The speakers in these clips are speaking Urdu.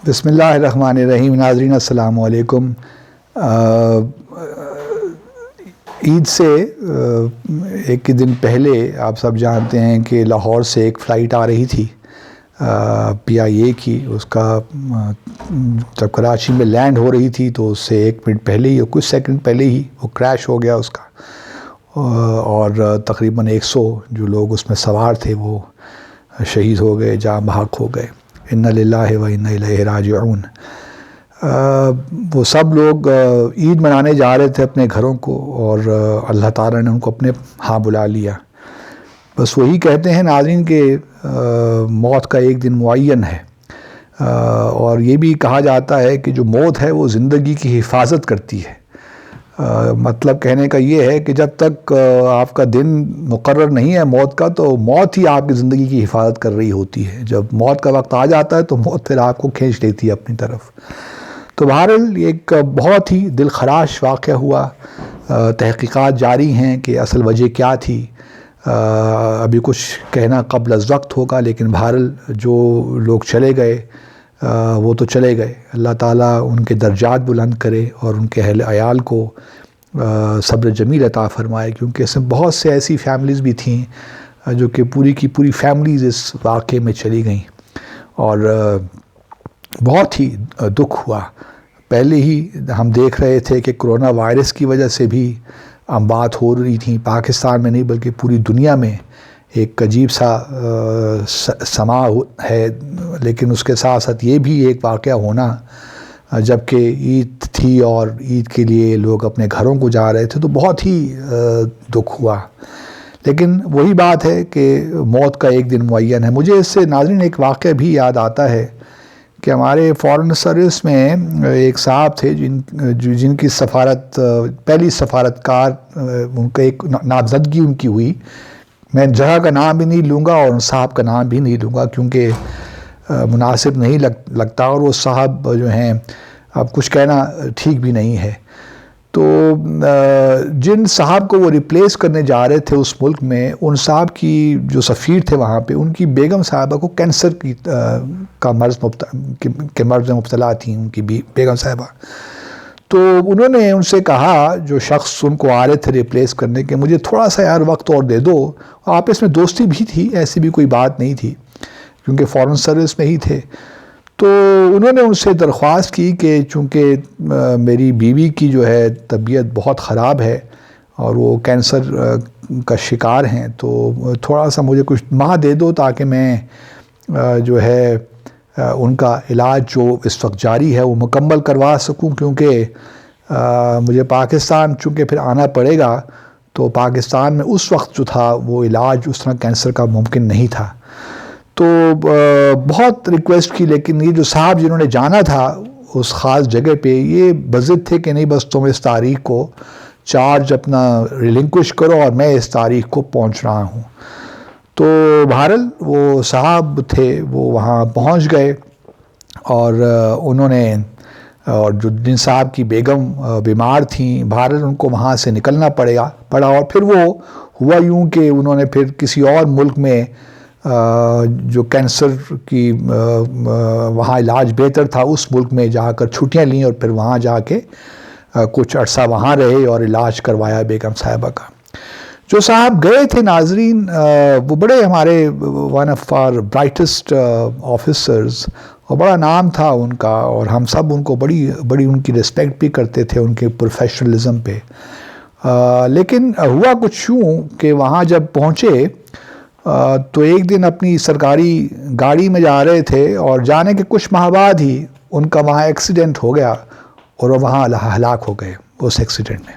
بسم اللہ الرحمن الرحیم. ناظرین السلام علیکم. عید سے ایک دن پہلے آپ سب جانتے ہیں کہ لاہور سے ایک فلائٹ آ رہی تھی PIA کی. اس کا جب کراچی میں لینڈ ہو رہی تھی تو اس سے 1 منٹ پہلے ہی اور کچھ سیکنڈ پہلے ہی وہ کریش ہو گیا اس کا، اور تقریباً 100 جو لوگ اس میں سوار تھے وہ شہید ہو گئے، جاں بحق ہو گئے. انا للہ و انا الیہ راجعون. وہ سب لوگ عید منانے جا رہے تھے اپنے گھروں کو، اور اللہ تعالیٰ نے ان کو اپنے ہاں بلا لیا. بس وہی کہتے ہیں ناظرین کہ موت کا ایک دن معین ہے، اور یہ بھی کہا جاتا ہے کہ جو موت ہے وہ زندگی کی حفاظت کرتی ہے. مطلب کہنے کا یہ ہے کہ جب تک آپ کا دن مقرر نہیں ہے موت کا، تو موت ہی آپ کی زندگی کی حفاظت کر رہی ہوتی ہے. جب موت کا وقت آ جاتا ہے تو موت پھر آپ کو کھینچ لیتی ہے اپنی طرف. تو بہرحال یہ ایک بہت ہی دل خراش واقعہ ہوا. تحقیقات جاری ہیں کہ اصل وجہ کیا تھی. ابھی کچھ کہنا قبل از وقت ہوگا، لیکن بہرحال جو لوگ چلے گئے وہ تو چلے گئے. اللہ تعالیٰ ان کے درجات بلند کرے اور ان کے اہل عیال کو صبر جمیل عطا فرمائے، کیونکہ اس میں بہت سے ایسی فیملیز بھی تھیں جو کہ پوری کی پوری فیملیز اس واقعے میں چلی گئیں، اور بہت ہی دکھ ہوا. پہلے ہی ہم دیکھ رہے تھے کہ کرونا وائرس کی وجہ سے بھی بات ہو رہی تھی، پاکستان میں نہیں بلکہ پوری دنیا میں ایک عجیب سا سما ہے. لیکن اس کے ساتھ ساتھ یہ بھی ایک واقعہ ہونا، جب کہ عید تھی اور عید کے لیے لوگ اپنے گھروں کو جا رہے تھے، تو بہت ہی دکھ ہوا. لیکن وہی بات ہے کہ موت کا ایک دن معین ہے. مجھے اس سے ناظرین ایک واقعہ بھی یاد آتا ہے کہ ہمارے فارن سروس میں ایک صاحب تھے جن کی سفارت، پہلی سفارتکار، ان کا ایک نامزدگی ان کی ہوئی. میں جگہ کا نام بھی نہیں لوں گا اور صاحب کا نام بھی نہیں لوں گا کیونکہ مناسب نہیں لگتا، اور وہ صاحب جو ہیں اب کچھ کہنا ٹھیک بھی نہیں ہے. تو جن صاحب کو وہ ریپلیس کرنے جا رہے تھے اس ملک میں، ان صاحب کی جو سفیر تھے وہاں پہ، ان کی بیگم صاحبہ کو کینسر کا مرض میں مبتلا تھیں، ان کی بیگم صاحبہ. تو انہوں نے ان سے کہا، جو شخص ان کو آ رہے تھے ریپلیس کرنے کے، مجھے تھوڑا سا یار وقت اور دے دو. آپس میں دوستی بھی تھی، ایسی بھی کوئی بات نہیں تھی کیونکہ فارن سروس میں ہی تھے. تو انہوں نے ان سے درخواست کی کہ چونکہ میری بیوی کی جو ہے طبیعت بہت خراب ہے اور وہ کینسر کا شکار ہیں، تو تھوڑا سا مجھے کچھ ماہ دے دو تاکہ میں جو ہے ان کا علاج جو اس وقت جاری ہے وہ مکمل کروا سکوں، کیونکہ مجھے پاکستان چونکہ پھر آنا پڑے گا. تو پاکستان میں اس وقت جو تھا وہ علاج اس طرح کینسر کا ممکن نہیں تھا. تو بہت ریکویسٹ کی، لیکن یہ جو صاحب جنہوں نے جانا تھا اس خاص جگہ پہ، یہ بضد تھے کہ نہیں بس تم اس تاریخ کو چارج اپنا ریلنکوش کرو اور میں اس تاریخ کو پہنچ رہا ہوں. تو بہرحال وہ صاحب تھے وہ وہاں پہنچ گئے، اور انہوں نے، اور جن صاحب کی بیگم بیمار تھیں، بہرحال ان کو وہاں سے نکلنا پڑا. اور پھر وہ ہوا یوں کہ انہوں نے پھر کسی اور ملک میں جو کینسر کی وہاں علاج بہتر تھا اس ملک میں جا کر چھٹیاں لیں، اور پھر وہاں جا کے کچھ عرصہ وہاں رہے اور علاج کروایا بیگم صاحبہ کا. جو صاحب گئے تھے ناظرین، وہ بڑے ہمارے one of our brightest officers, اور بڑا نام تھا ان کا، اور ہم سب ان کو بڑی ان کی رسپیکٹ بھی کرتے تھے ان کے پروفیشنلزم پہ. لیکن ہوا کچھ یوں کہ وہاں جب پہنچے تو ایک دن اپنی سرکاری گاڑی میں جا رہے تھے، اور جانے کے کچھ ماہ بعد ہی ان کا وہاں ایکسیڈنٹ ہو گیا اور وہ وہاں ہلاک ہو گئے اس ایکسیڈنٹ میں.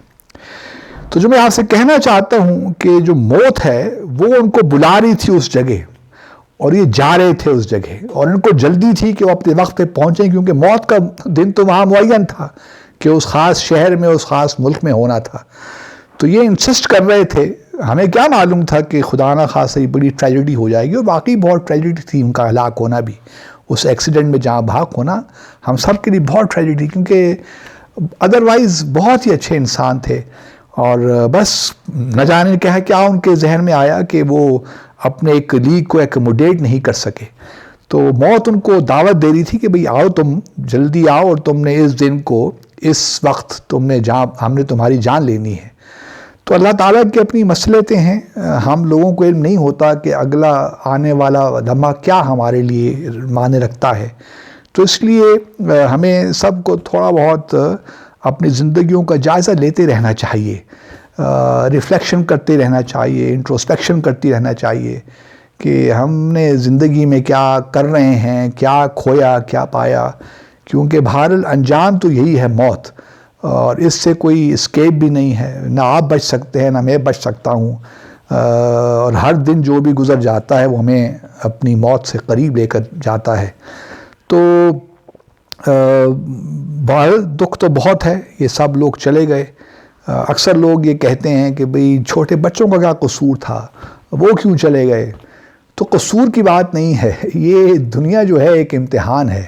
تو جو میں آپ سے کہنا چاہتا ہوں کہ جو موت ہے وہ ان کو بلا رہی تھی اس جگہ، اور یہ جا رہے تھے اس جگہ، اور ان کو جلدی تھی کہ وہ اپنے وقت پہ پہنچیں، کیونکہ موت کا دن تو وہاں معین تھا کہ اس خاص شہر میں، اس خاص ملک میں ہونا تھا. تو یہ انسسٹ کر رہے تھے. ہمیں کیا معلوم تھا کہ خدا نہ خاصہ بڑی ٹریجڈی ہو جائے گی، اور واقعی بہت ٹریجڈی تھی ان کا ہلاک ہونا بھی. اس ایکسیڈنٹ میں جاں بحق ہونا ہم سب کے لیے بہت ٹریجڈی، کیونکہ ادروائز بہت ہی اچھے انسان تھے. اور بس نہ جانے کیا ان کے ذہن میں آیا کہ وہ اپنے ایک کلیگ کو ایکوموڈیٹ نہیں کر سکے. تو موت ان کو دعوت دے رہی تھی کہ بھئی آؤ، تم جلدی آؤ، اور تم نے اس دن کو، اس وقت تم نے ہم نے تمہاری جان لینی ہے۔ تو اللہ تعالیٰ کی اپنی مصلحتیں ہیں، ہم لوگوں کو علم نہیں ہوتا کہ اگلا آنے والا لمحہ کیا ہمارے لیے معنی رکھتا ہے۔ تو اس لیے ہمیں سب کو تھوڑا بہت اپنی زندگیوں کا جائزہ لیتے رہنا چاہیے، ریفلیکشن کرتے رہنا چاہیے، انٹروسپیکشن کرتی رہنا چاہیے کہ ہم نے زندگی میں کیا کر رہے ہیں، کیا کھویا، کیا پایا، کیونکہ بہرحال انجام تو یہی ہے، موت، اور اس سے کوئی اسکیپ بھی نہیں ہے، نہ آپ بچ سکتے ہیں، نہ میں بچ سکتا ہوں، اور ہر دن جو بھی گزر جاتا ہے وہ ہمیں اپنی موت سے قریب لے کر جاتا ہے۔ تو بہرحال دکھ تو بہت ہے، یہ سب لوگ چلے گئے۔ اکثر لوگ یہ کہتے ہیں کہ بھئی چھوٹے بچوں کا کیا قصور تھا، وہ کیوں چلے گئے؟ تو قصور کی بات نہیں ہے، یہ دنیا جو ہے ایک امتحان ہے،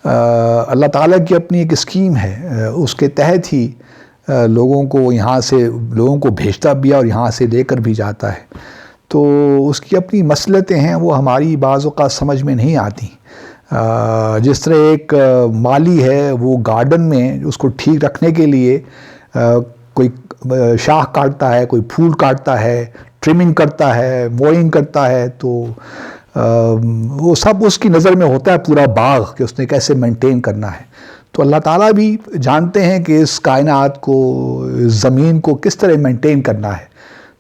اللہ تعالیٰ کی اپنی ایک اسکیم ہے، اس کے تحت ہی لوگوں کو یہاں سے لوگوں کو بھیجتا بھی ہے اور یہاں سے لے کر بھی جاتا ہے۔ تو اس کی اپنی مصلحتیں ہیں، وہ ہماری بعض اوقات سمجھ میں نہیں آتی۔ جس طرح ایک مالی ہے، وہ گارڈن میں اس کو ٹھیک رکھنے کے لیے کوئی شاخ کاٹتا ہے، کوئی پھول کاٹتا ہے، ٹرمنگ کرتا ہے، موئنگ کرتا ہے، تو وہ سب اس کی نظر میں ہوتا ہے، پورا باغ کہ اس نے کیسے مینٹین کرنا ہے۔ تو اللہ تعالیٰ بھی جانتے ہیں کہ اس کائنات کو، زمین کو کس طرح مینٹین کرنا ہے۔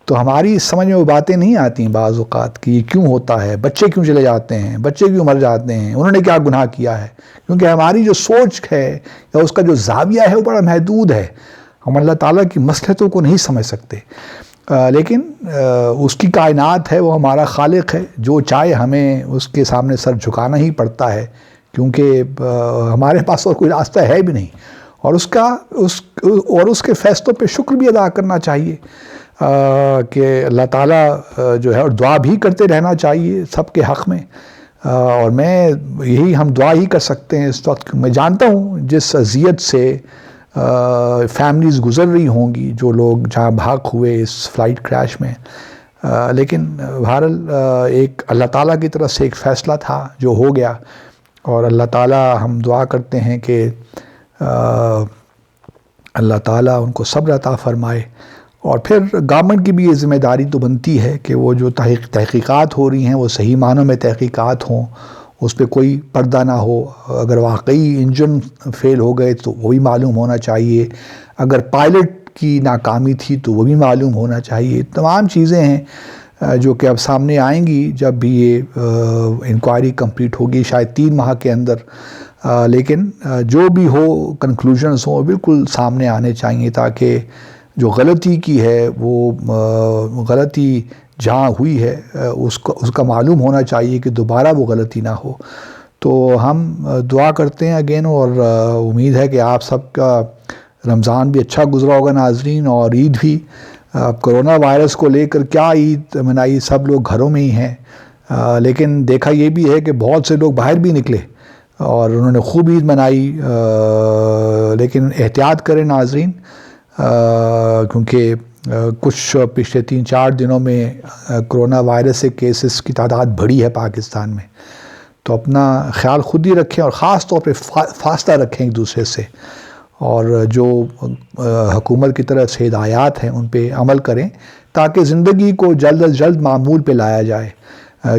تو ہماری سمجھ میں وہ باتیں نہیں آتی ہیں بعض اوقات کہ یہ کیوں ہوتا ہے، بچے کیوں چلے جاتے ہیں، بچے کیوں مر جاتے ہیں، انہوں نے کیا گناہ کیا ہے، کیونکہ ہماری جو سوچ ہے یا اس کا جو زاویہ ہے وہ بڑا محدود ہے، ہم اللہ تعالیٰ کی مصلحتوں کو نہیں سمجھ سکتے۔ لیکن اس کی کائنات ہے، وہ ہمارا خالق ہے، جو چاہے ہمیں اس کے سامنے سر جھکانا ہی پڑتا ہے، کیونکہ ہمارے پاس اور کوئی راستہ ہے بھی نہیں، اور اس کے فیصلوں پہ شکر بھی ادا کرنا چاہیے کہ اللہ تعالیٰ جو ہے، اور دعا بھی کرتے رہنا چاہیے سب کے حق میں۔ اور ہم دعا ہی کر سکتے ہیں اس وقت۔ میں جانتا ہوں جس اذیت سے فیملیز گزر رہی ہوں گی، جو لوگ جہاں بھاگ ہوئے اس فلائٹ کریش میں، لیکن بہرحال ایک اللہ تعالیٰ کی طرف سے ایک فیصلہ تھا جو ہو گیا، اور اللہ تعالیٰ، ہم دعا کرتے ہیں کہ اللہ تعالیٰ ان کو صبر عطا فرمائے۔ اور پھر گورنمنٹ کی بھی یہ ذمہ داری تو بنتی ہے کہ وہ جو تحقیقات ہو رہی ہیں وہ صحیح معنوں میں تحقیقات ہوں، اس پہ کوئی پردہ نہ ہو۔ اگر واقعی انجن فیل ہو گئے تو وہ بھی معلوم ہونا چاہیے، اگر پائلٹ کی ناکامی تھی تو وہ بھی معلوم ہونا چاہیے۔ تمام چیزیں ہیں جو کہ اب سامنے آئیں گی جب بھی یہ انکوائری کمپلیٹ ہوگی، شاید 3 ماہ کے اندر، لیکن جو بھی ہو کنکلوژنز ہوں بالکل سامنے آنے چاہیے، تاکہ جو غلطی کی ہے وہ غلطی جہاں ہوئی ہے اس کا معلوم ہونا چاہیے کہ دوبارہ وہ غلطی نہ ہو۔ تو ہم دعا کرتے ہیں اگین، اور امید ہے کہ آپ سب کا رمضان بھی اچھا گزرا ہوگا ناظرین، اور عید بھی۔ کرونا وائرس کو لے کر کیا عید منائی، سب لوگ گھروں میں ہی ہیں، لیکن دیکھا یہ بھی ہے کہ بہت سے لوگ باہر بھی نکلے اور انہوں نے خوب عید منائی۔ لیکن احتیاط کریں ناظرین، کیونکہ کچھ پچھلے 3-4 دنوں میں کرونا وائرس سے کیسز کی تعداد بڑھی ہے پاکستان میں، تو اپنا خیال خود ہی رکھیں، اور خاص طور پہ فاصلہ رکھیں ایک دوسرے سے، اور جو حکومت کی طرف سے ہدایات ہیں ان پہ عمل کریں، تاکہ زندگی کو جلد از جلد معمول پہ لایا جائے،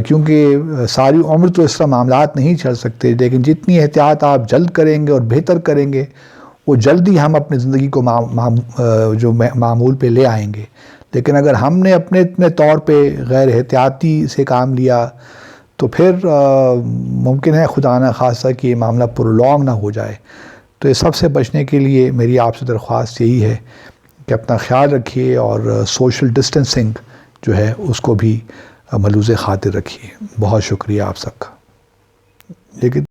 کیونکہ ساری عمر تو اس طرح معاملات نہیں چل سکتے، لیکن جتنی احتیاط آپ جلد کریں گے اور بہتر کریں گے، وہ جلدی ہم اپنی زندگی کو جو معمول پہ لے آئیں گے۔ لیکن اگر ہم نے اپنے طور پہ غیر احتیاطی سے کام لیا تو پھر ممکن ہے خدا نہ خواستہ کہ یہ معاملہ پرولونگ نہ ہو جائے۔ تو یہ سب سے بچنے کے لیے میری آپ سے درخواست یہی ہے کہ اپنا خیال رکھیے، اور سوشل ڈسٹنسنگ جو ہے اس کو بھی ملحوظ خاطر رکھیے۔ بہت شکریہ آپ سب کا۔ لیکن